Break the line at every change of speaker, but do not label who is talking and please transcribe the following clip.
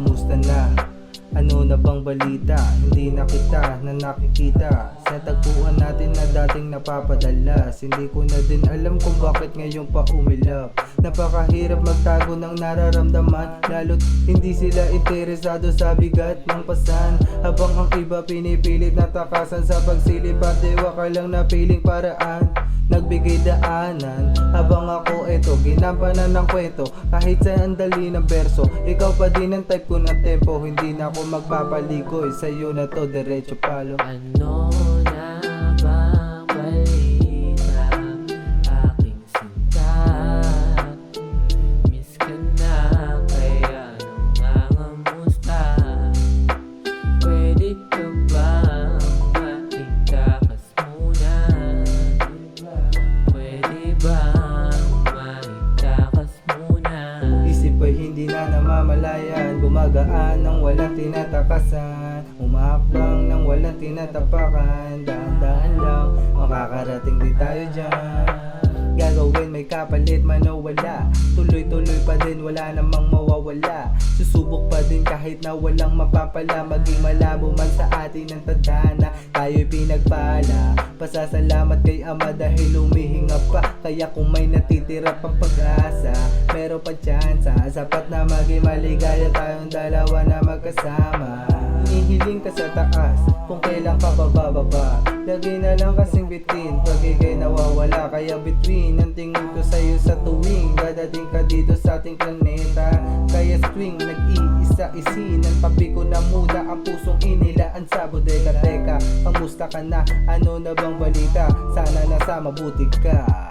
kamusta na? Ano na bang balita? Hindi na kita na nakikita sa tagpuan natin na dating napapadalas. Hindi ko na din alam kung bakit ngayon pa umilap. Napakahirap magtago ng nararamdaman, lalo't hindi sila interesado sa bigat ng pasan. Habang ang iba pinipilit na takasan sa pagsilip at dewa ka lang na piling paraan. Nagbigay daanan habang ako eto ginampanan ng kwento. Kahit sa andali ng berso, ikaw pa din ang type ko na tempo. Hindi na ako magpapaligoy, sa'yo na to diretso palo.
Ano na bang balita, aking sinta? Miss ka na, kaya nangangamusta? Pwede ka bang maitakas muna? Pwede bang maitakas muna?
Isip ay hindi na namamalayan, gumagaan ng walang tinatakasan, umaakbang ng walang tinatapakan. Dahan-dahan lang, makakarating di tayo dyan. Gagawin may kapalit man o wala, tuloy-tuloy pa din, wala namang mawawala. Susubok pa din kahit na walang mapapala. Maging malabo man sa atin ang tadhana, tayo'y pinagpala. Pasasalamat kay Ama dahil humihinga pa. Kaya kung may natitira pang pag-asa, meron pa tsansa, sapat na maging maligaya tayong dalawa na magkasama. Hinihiling ka sa taas kung kailan ka bababa. Lagi na lang kasing bitin pag ikay nawawala. Kaya between ang tingin ko sa'yo sa tuwing dadating ka dito sa ating planeta. Kaya swing nag-iisa isinan, papi ko na muna ang pusong inilaan sa bodega. Teka, kamusta ka na? Ano na bang balita? Sana nasa mabuti ka.